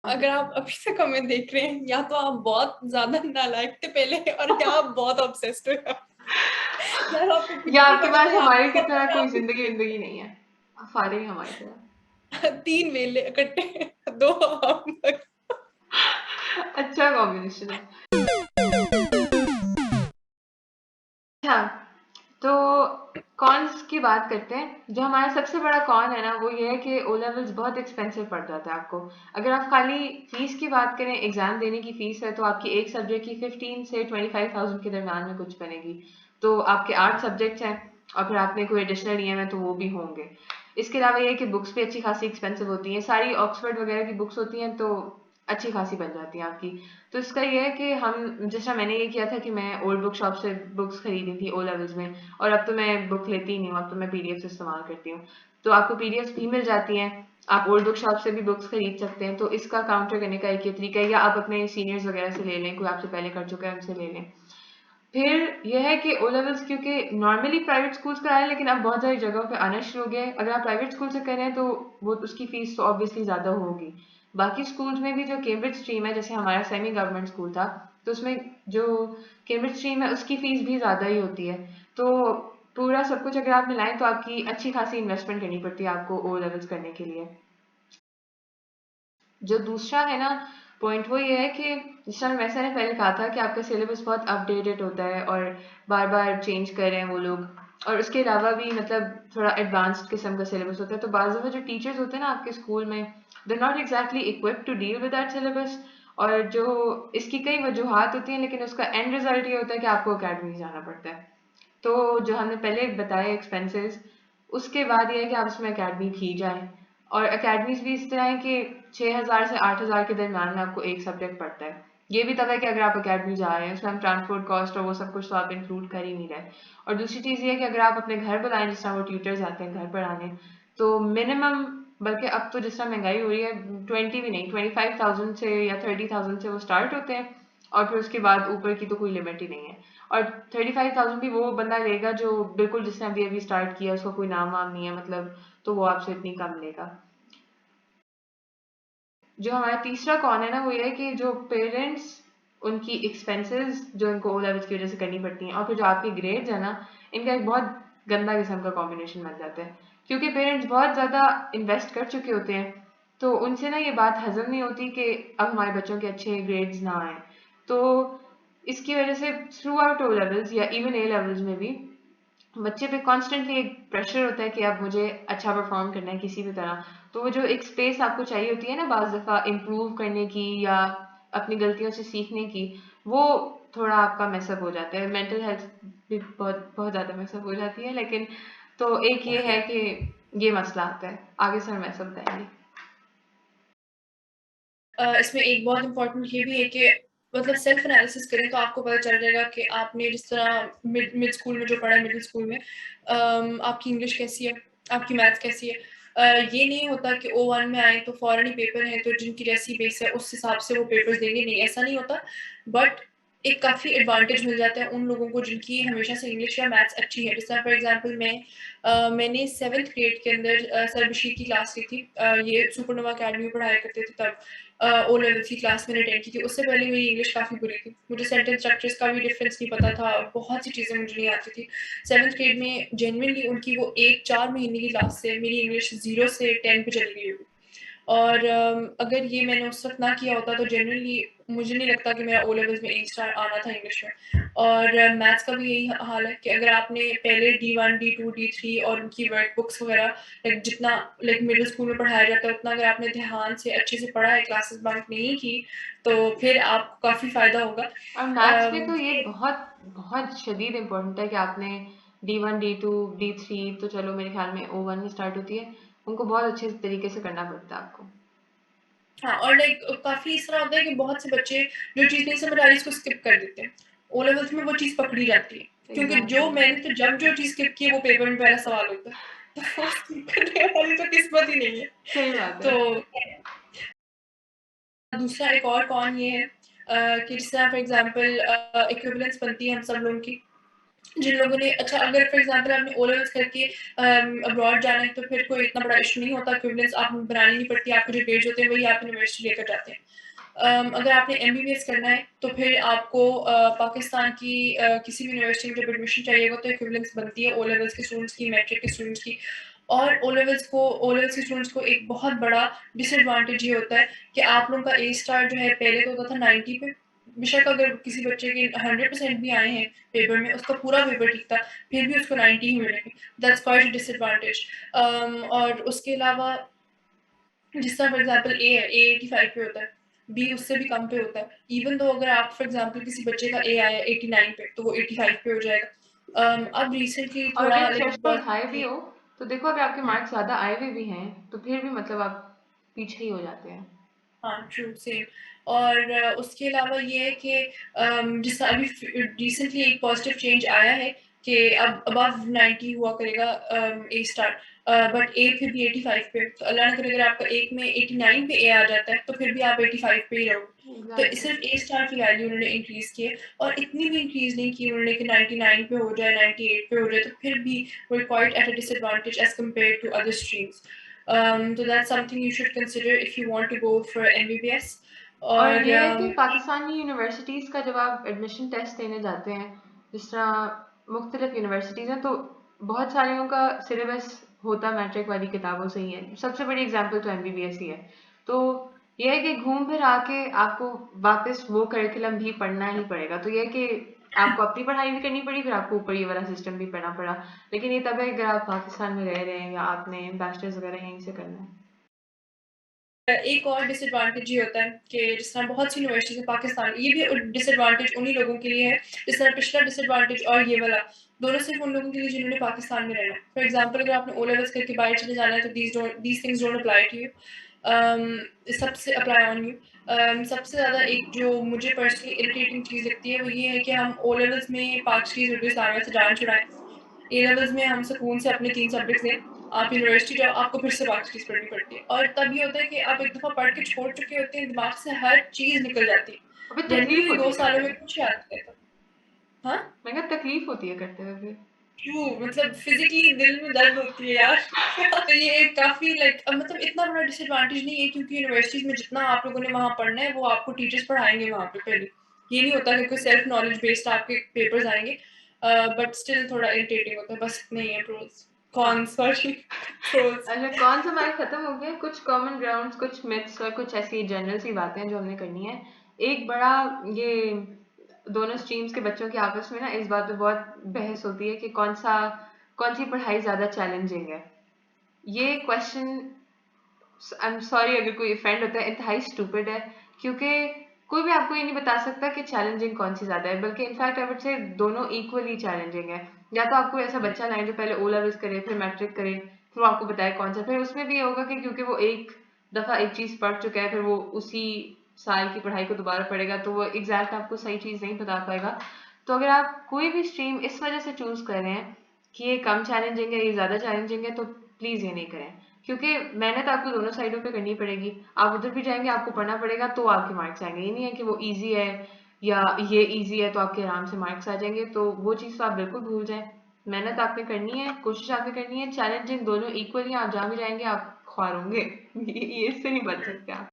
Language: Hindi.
अगर आप अभी तक हमें देख रहे हैं, या तो आप बहुत ज़्यादा नालायक थे पहले और या आप बहुत ऑब्सेस्ड हो। यार आपको कुछ या नहीं आपके पता पास था, हमारे की आपको पता तरह था कोई आप ज़िंदगी नहीं है। फारिग हमारी तरह। 3 वेले इकट्ठे 2 हम अच्छा कॉम्बिनेशन है। अच्छा, तो कॉन्स की बात करते हैं। जो हमारा सबसे बड़ा कॉन है ना, वो ये है कि ओ लेवल्स बहुत एक्सपेंसिव पड़ जाता है आपको। अगर आप खाली फीस की बात करें, एग्ज़ाम देने की फ़ीस है, तो आपकी एक सब्जेक्ट की 15 से 25,000 के दरमियान में कुछ बनेगी। तो आपके 8 सब्जेक्ट्स हैं और फिर आपने कोई एडिशनल ईएम है तो वो भी होंगे। इसके अलावा ये है कि बुक्स भी अच्छी खासी एक्सपेंसिव होती हैं। सारी ऑक्सफोर्ड वगैरह की बुक्स होती हैं तो अच्छी खासी बन जाती हैं आपकी। तो इसका ये है कि हम, जैसा मैंने ये किया था कि मैं ओल्ड बुक शॉप से बुक्स खरीदी थी ओ लेवल्स में, और अब तो मैं बुक लेती ही नहीं हूँ, अब तो मैं पीडीएफ इस्तेमाल करती हूँ। तो आपको पीडीएफ भी मिल जाती हैं, आप ओल्ड बुक शॉप से भी बुक्स खरीद सकते हैं। तो इसका काउंटर करने का एक ये तरीका है, या आप अपने सीनियर्स वगैरह से ले लें, कोई आपसे पहले कर चुका है उनसे ले लें। फिर यह है कि ओ लेवल्स क्योंकि नॉर्मली प्राइवेट स्कूल्स कराए हैं, लेकिन अब बहुत सारी जगहों पे आना शुरू हो गया है। अगर आप प्राइवेट स्कूल से कर रहे हैं तो वो उसकी फीस तो ऑब्वियसली ज़्यादा होगी। बाकी स्कूल्स में भी जो कैम्ब्रिज स्ट्रीम है, जैसे हमारा सेमी गवर्नमेंट स्कूल था, तो उसमें जो कैम्ब्रिज स्ट्रीम है उसकी फीस भी ज़्यादा ही होती है। तो पूरा सब कुछ अगर आप मिलाएं तो आपकी अच्छी खासी इन्वेस्टमेंट करनी पड़ती है आपको ओ लेवल्स करने के लिए। जो दूसरा है ना पॉइंट, वो ये है कि जैसा वैसा ने पहले कहा था कि आपका सिलेबस बहुत अपडेटेड होता है और बार बार चेंज कर रहे हैं वो लोग। और उसके अलावा भी मतलब थोड़ा एडवांस्ड किस्म का सिलेबस होता है, तो बाज़ दफ़ा जो टीचर्स होते हैं ना आपके स्कूल में, they not exactly equipped to deal with that syllabus. और जो इसकी कई वजूहत होती हैं, लेकिन उसका एंड रिजल्ट ये होता है कि आपको अकेडमी जाना पड़ता है। तो जो हमने पहले बताए एक्सपेंसेस, उसके बाद ये है कि आप उसमें अकेडमी भी जाएँ। और अकेडमीज़ भी इस तरह है कि 6,000 से 8,000 के दरमियान में आपको एक सब्जेक्ट पड़ता है। ये भी तब है कि अगर आप अकेडमी जा रहे हैं, उसमें हम ट्रांसपोर्ट कॉस्ट और वो सब कुछ तो आप इंक्लूड कर ही नहीं रहे। और दूसरी चीज़ ये है कि अगर आप अपने घर बुलाएँ, जिस तरह वो ट्यूटर्स आते हैं घर पढ़ाने, तो मिनिमम, बल्कि अब तो जिस तरह महंगाई हो रही है, 20 भी नहीं, 25,000 से या 30,000 से वो स्टार्ट होते हैं, और फिर उसके बाद ऊपर की तो कोई लिमिट ही नहीं है। और 35,000 भी वो बंदा लेगा जो बिल्कुल, जिसने अभी अभी स्टार्ट किया, उसका कोई नाम वाम नहीं है मतलब, तो वो आपसे इतनी कम लेगा। जो हमारा तीसरा कॉन है ना, वो ये है कि जो पेरेंट्स, उनकी एक्सपेंसेस जो उनको ओ लेवल्स की वजह से करनी पड़ती हैं, और फिर जो आपके ग्रेड्स है ना, इनका एक बहुत गंदा किस्म का कॉम्बिनेशन बन जाता है। क्योंकि पेरेंट्स बहुत ज़्यादा इन्वेस्ट कर चुके होते हैं, तो उनसे ना ये बात हजम नहीं होती कि अब हमारे बच्चों के अच्छे ग्रेड्स ना आए। तो इसकी वजह से थ्रू आउट ओ लेवल्स या इवन ए लेवल्स में भी बच्चे पे कॉन्स्टेंटली एक प्रेशर होता है कि अब मुझे अच्छा परफॉर्म करना है किसी भी तरह। तो वो जो एक स्पेस आपको चाहिए होती है ना बाज़ दफ़ा इम्प्रूव करने की या अपनी गलतियों से सीखने की, वो थोड़ा आपका मिसअप हो जाता है। मेंटल हेल्थ भी बहुत बहुत ज़्यादा मिसअप हो जाती है, लेकिन तो एक ये है कि ये मसला आता है। आगे से हम ऐसा बताएंगे। इसमें एक बहुत इम्पोर्टेंट ये भी है कि मतलब सेल्फ एनालिसिस करें तो आपको पता चल जाएगा कि आपने जिस तरह मिड मिड स्कूल में जो पढ़ा है, मिडिल स्कूल में आपकी इंग्लिश कैसी है, आपकी मैथ्स कैसी है। ये नहीं होता कि O1 में आए तो फ़ौरन ही पेपर है, तो जिनकी जैसी बेस है उस हिसाब से वो पेपर्स देंगे, नहीं ऐसा नहीं होता। बट एक काफ़ी एडवांटेज मिल जाता है उन लोगों को जिनकी हमेशा से इंग्लिश या मैथ्स अच्छी है। जैसे फॉर एग्जांपल मैंने 7th ग्रेड के अंदर सर बशीर की क्लास ली थी। ये सुपरनोवा अकेडमी में पढ़ाया करते थे तब। ओ लेवल की क्लास मैंने अटेंड की थी। उससे पहले मेरी इंग्लिश काफ़ी बुरी थी। मुझे सेंटेंस स्ट्रक्चर्स का भी डिफरेंस नहीं पता था, बहुत सी चीज़ें मुझे नहीं आती थी। 7th ग्रेड में जेनुइनली उनकी वो 1-4 महीने की क्लास से मेरी इंग्लिश 0 से 10 पे चली गई होगी। और अगर ये मैंने उस वक़्त ना किया होता तो जेनुइनली मुझे नहीं लगता कि मेरा ओ लेवल्स में A स्टार आना था इंग्लिश में। और मैथ्स का भी यही हाल है कि अगर आपने पहले D1, D2, D3 और उनकी वर्क बुक्स वगैरह लाइक जितना लाइक मिडिल स्कूल में पढ़ाया जाता है उतना अगर आपने ध्यान से अच्छे से पढ़ा है, क्लासेस बंक नहीं की, तो फिर आपको काफ़ी फ़ायदा होगा। और मैथ्स में तो ये बहुत बहुत शदीद इम्पोर्टेंट है कि आपने D1, D2, D3 तो चलो मेरे ख्याल में O1 में स्टार्ट होती है, उनको बहुत अच्छे तरीके से करना पड़ता है आपको। हाँ, और लाइक काफ़ी इस तरह होता है कि बहुत से बच्चे जो चीज़ नहीं समझ आ रही उसको स्किप कर देते हैं। ओ लेवल्स में वो चीज़ पकड़ी जाती है, क्योंकि जो एग्जैक्टली। मैंने तो जब जो चीज़ स्किप की है वो पेपर में पहला सवाल होता है। तो वो स्किप करने वाली तो किस्मत ही नहीं है। सही बात है। तो दूसरा एक और कॉन ये है कि जिस तरह फॉर एग्ज़ाम्पल इक्विवेलेंस बनती है हम सब लोगों की। जिन लोगों ने अच्छा अगर फॉर एग्जांपल आपने ओ लेवल्स करके अब्रॉड जाना है तो फिर कोई इतना बड़ा इशू नहीं होता, इक्विवेलेंस आप बनानी नहीं पड़ती, आपके जो ग्रेड्स होते हैं वही आप यूनिवर्सिटी लेकर जाते हैं। अगर आपने एमबीबीएस करना है तो फिर आपको पाकिस्तान की किसी भी यूनिवर्सिटी में जब एडमिशन चाहिए होगा तो इक्विवेलेंस बनती है ओ लेवल्स के स्टूडेंट्स की, मैट्रिक के स्टूडेंट्स की। और ओ लेवल्स के स्टूडेंट्स को एक बहुत बड़ा डिसएडवांटेज ये होता है कि आप लोगों का ए स्टार जो है पहले तो होता था 90 पे, बेशक अगर किसी बच्चे के 100% भी आए हैं पेपर में, उसका पूरा पेपर ठीक था, फिर भी उसको 90 ही मिलेंगे। That's quite disadvantage. और उसके अलावा जिस तरह फॉर एग्जांपल ए है, ए 85 पे होता है, बी उससे भी कम पे होता है। इवन दो अगर आप फॉर एग्जांपल किसी बच्चे का ए आया 89 पे तो वो 85 पे हो जाएगा। अब रिसेंटली और थोड़ा अगर लाइक थ्रेशोल्ड हाई भी हो, तो देखो अगर आपके मार्क्स ज़्यादा आए हुए भी हैं, तो फिर भी मतलब आप पीछे ही हो जाते हैं। हाँ, ट्रू सेम। और उसके अलावा ये है कि जिस अभी रिसेंटली एक पॉजिटिव चेंज आया है कि अब अबव 90 हुआ करेगा ए स्टार, बट ए फिर भी 85 पे, तो अल्लाह ना करे अगर आपका एक में 89 पे ए आ जाता है तो फिर भी आप 85 पे ही रहोगे। तो एग्जैक्टली। सिर्फ ए स्टार की वैल्यू उन्होंने इंक्रीज की है, और इतनी भी इंक्रीज नहीं की उन्होंने कि 99 पे हो जाए, 98 पे हो जाए, तो फिर भी we're quite at a disadvantage as compared to other streams. So that's something you should consider if you want to go for MBBS. और और ये है कि पाकिस्तानी यूनिवर्सिटीज़ का जब आप एडमिशन टेस्ट देने जाते हैं, जिस तरह मुख्तलिफ यूनिवर्सिटीज़ हैं, तो बहुत सारियों का सिलेबस होता मैट्रिक वाली किताबों से ही है। सबसे बड़ी एग्जांपल तो एमबीबीएस ही है। तो ये है कि घूम फिर आके आपको वापस वो करिकुलम भी पढ़ना ही पड़ेगा। तो ये है कि आपको अपनी पढ़ाई भी करनी पड़ी, फिर आपको ऊपर ये वाला सिस्टम भी पढ़ना पड़ा। लेकिन ये तब है अगर आप पाकिस्तान में रह रहे हैं या आपने बैचलर्स वगैरह यहीं से करना है। एक और डिसएडवांटेज ये होता है कि जिस तरह बहुत सी यूनिवर्सिटीज है पाकिस्तान, ये भी डिसएडवांटेज उन्हीं लोगों के लिए है, जिस तरह पिछला डिसएडवांटेज और ये वाला, दोनों सिर्फ उन लोगों के लिए जिन्होंने पाकिस्तान में रहना है। फॉर एग्जांपल अगर आपने ओ लेवल्स करके बाहर चले जाना है तो these things don't apply to you, सबसे अप्लाई ऑन यू। सबसे ज़्यादा एक जो मुझे पर्सनली इरिटेटिंग चीज़ लगती है वो ये है कि हम ओ लेवल्स में पाकिस्तान उर्दू इस्लामिया से जान छुड़ाएं, ए लेवल्स में हम सुकून से अपने 3 सब्जेक्ट्स लें, आप यूनिवर्सिटी जाओ, आपको फिर से बाकी चीज़ पढ़नी पड़ती है। और तब ये होता है कि आप एक दफ़ा पढ़ के छोड़ चुके होते हैं, दिमाग से हर चीज़ निकल जाती है। अभी तकलीफ जेनुइनली होती 2 है सालों करते में हुए। कुछ याद नहीं रहता। हाँ? मैं कहा तकलीफ होती है करते हुए फिर। ट्रू, मतलब फिज़िकली दिल में दर्द होती है यार। तो ये एक काफ़ी लाइक मतलब इतना बड़ा डिसएडवांटेज नहीं है, क्योंकि यूनिवर्सिटीज़ में जितना आप लोगों ने वहाँ पढ़ना है, वो आपको टीचर्स पढ़ाएँगे वहाँ पे पहले। ये नहीं होता कि कोई सेल्फ नॉलेज बेस्ड आपके पेपर्स आएँगे, बट स्टिल थोड़ा इरिटेटिंग होता है, बस इतना ही है प्रोस हाँ। Cons sorry pros. अच्छा, कौन सा हमारे खत्म हो गया? कुछ कॉमन ग्राउंड्स, कुछ मिथ्स और कुछ ऐसी जनरल सी बातें हैं जो हमने करनी है। एक बड़ा ये दोनों स्ट्रीम्स के बच्चों के आपस में ना इस बात पे बहुत बहस होती है कि कौन सी पढ़ाई ज़्यादा चैलेंजिंग है। ये क्वेश्चन, आई एम सॉरी अगर कोई ऑफेंड होता है, इंतहाई स्टूपिड है, क्योंकि कोई भी आपको ये नहीं बता सकता कि चैलेंजिंग कौन सी ज़्यादा है, बल्कि इनफैक्ट आई वुड से दोनों इक्वली चैलेंजिंग है। या तो आपको ऐसा बच्चा लाएं जो पहले ओ लेवल्स करे, फिर मैट्रिक करे, फिर वो आपको बताए कौन सा, फिर उसमें भी ये होगा कि क्योंकि वो एक दफ़ा एक चीज़ पढ़ चुका है, फिर वो उसी साल की पढ़ाई को दोबारा पढ़ेगा, तो वो एग्जैक्ट आपको सही चीज़ नहीं बता पाएगा। तो अगर आप कोई भी स्ट्रीम इस वजह से चूज़ कर रहे हैं कि ये कम चैलेंजिंग है, ये ज़्यादा चैलेंजिंग है, तो प्लीज़ ये नहीं करें, क्योंकि मेहनत आपको दोनों साइडों पे करनी पड़ेगी। आप उधर भी जाएँगे, आपको पढ़ना पड़ेगा, तो आपके मार्क्स आएँगे। ये नहीं है कि वो ईज़ी है या ये ईज़ी है तो आपके आराम से मार्क्स आ जाएँगे, तो वो चीज़ तो आप बिल्कुल भूल जाएँ। मेहनत आपने करनी है, कोशिश आपने करनी है, चैलेंजिंग दोनों इक्वली, आप जहाँ भी जाएँगे आप ख्वार होंगे। ये इससे नहीं बच सकते आप।